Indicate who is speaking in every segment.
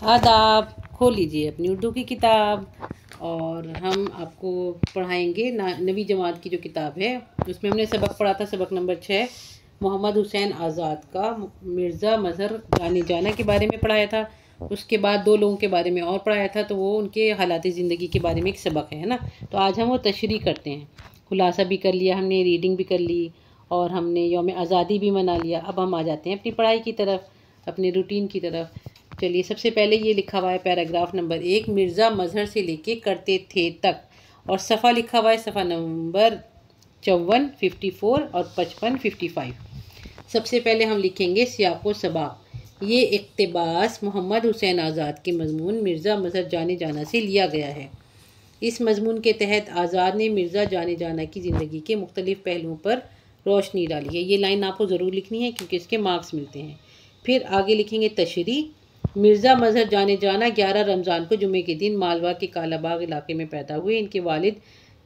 Speaker 1: आदाब। खोल लीजिए अपनी उर्दू की किताब और हम आपको पढ़ाएंगे नवी जमात की जो किताब है उसमें हमने सबक पढ़ा था। सबक नंबर 6 मोहम्मद हुसैन आज़ाद का मिर्ज़ा मज़हर जाने जाना के बारे में पढ़ाया था। उसके बाद दो लोगों के बारे में और पढ़ाया था, तो वो उनके हालात ज़िंदगी के बारे में एक सबक है ना। तो आज हम वो तशरीह करते हैं। खुलासा भी कर लिया हमने, रीडिंग भी कर ली और हमने यौम आज़ादी भी मना लिया। अब हम आ जाते हैं अपनी पढ़ाई की तरफ, अपने रूटीन की तरफ। चलिए, सबसे पहले ये लिखा हुआ है पैराग्राफ नंबर 1, मिर्ज़ा मज़हर से लेके करते थे तक, और सफ़ा लिखा हुआ है सफ़ा नंबर 54, 54 और 55, 55। सबसे पहले हम लिखेंगे सियाक़ो सबाक़। ये इक़्तिबास मोहम्मद हुसैन आज़ाद के मज़मून मिर्ज़ा मज़हर जाने जाना से लिया गया है। इस मज़मून के तहत आज़ाद ने मिर्ज़ा जाने जाना की ज़िंदगी के मुख्तलिफ़ पहलुओं पर रोशनी डाली है। ये लाइन आपको ज़रूर लिखनी है क्योंकि इसके मार्क्स मिलते हैं। फिर आगे लिखेंगे तशरीह। मिर्ज़ा मज़हर जाने जाना 11 रमज़ान को जुमे के दिन मालवा के कालाबाग इलाके में पैदा हुए। इनके वालिद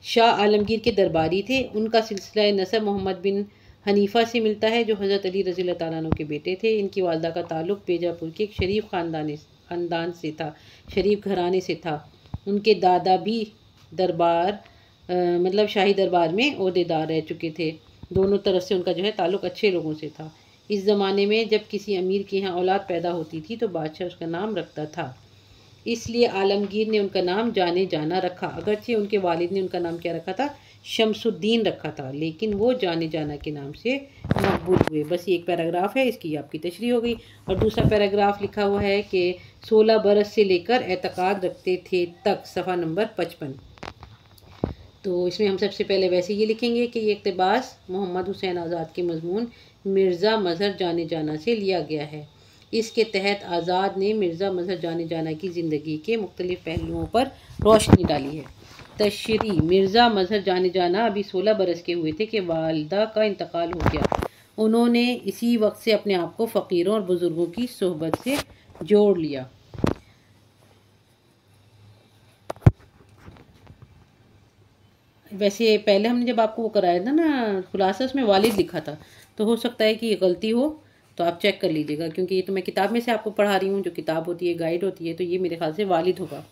Speaker 1: शाह आलमगीर के दरबारी थे। उनका सिलसिला नसब मोहम्मद बिन हनीफ़ा से मिलता है जो हज़रत अली रज़ी अल्लाह तआला अन्हु के बेटे थे। इनकी वालदा का ताल्लुक़ बेजापुर के एक शरीफ ख़ानदान से था, शरीफ घराने से था। उनके दादा भी दरबार मतलब शाही दरबार में ओहदेदार रह चुके थे। दोनों तरफ से उनका जो है ताल्लुक़ अच्छे लोगों से था। इस ज़माने में जब किसी अमीर के यहाँ औलाद पैदा होती थी तो बादशाह उसका नाम रखता था, इसलिए आलमगीर ने उनका नाम जाने जाना रखा। अगरचे उनके वालिद ने उनका नाम क्या रखा था, शमसुद्दीन रखा था, लेकिन वो जाने जाना के नाम से मकबूल हुए। बस ये एक पैराग्राफ है, इसकी आपकी तशरीह हो गई। और दूसरा पैराग्राफ लिखा हुआ है कि 16 बरस से लेकर एतकाद रखते थे तक, सफ़ा नंबर 55। तो इसमें हम सबसे पहले वैसे ये लिखेंगे कि ये इक़्तिबास मोहम्मद हुसैन आज़ाद के मज़मून मिर्ज़ा मज़हर जाने जाना से लिया गया है। इसके तहत आज़ाद ने मिर्ज़ा मज़हर जाने जाना की ज़िंदगी के मुख्तलिफ़ पहलुओं पर रोशनी डाली है। तशरीह। मिर्ज़ा मज़हर जाने जाना अभी 16 बरस के हुए थे कि वालिदा का इंतकाल हो गया। उन्होंने इसी वक्त से अपने आप को फ़कीरों और बुज़ुर्गों की सोहबत से जोड़ लिया। वैसे पहले हमने जब आपको वो कराया था ना खुलासा, उसमें वालिद लिखा था, तो हो सकता है कि ये गलती हो, तो आप चेक कर लीजिएगा क्योंकि ये तो मैं किताब में से आपको पढ़ा रही हूँ। जो किताब होती है गाइड होती है, तो ये मेरे ख्याल से वालिद होगा।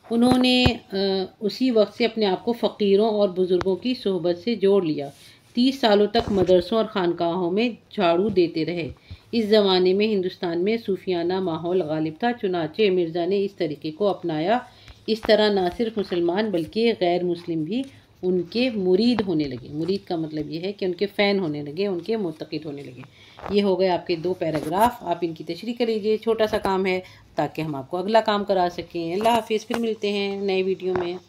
Speaker 1: उन्होंने उसी वक्त से अपने आप को फ़कीरों और बुज़ुर्गों की सोहबत से जोड़ लिया। 30 सालों तक मदरसों और ख़ानकाहों में झाड़ू देते रहे। इस ज़माने में हिंदुस्तान में सूफियाना माहौल गालिब था, चुनाचे मिर्ज़ा ने इस तरीके को अपनाया। इस तरह ना सिर्फ मुसलमान बल्कि गैर मुस्लिम भी उनके मुरीद होने लगे। मुरीद का मतलब ये है कि उनके फ़ैन होने लगे, उनके मुत्तक़िद होने लगे। ये हो गए आपके 2 पैराग्राफ। आप इनकी तशरीह कर लीजिए, छोटा सा काम है ताकि हम आपको अगला काम करा सकें। अल्लाह हाफ़िज़, फिर मिलते हैं नए वीडियो में।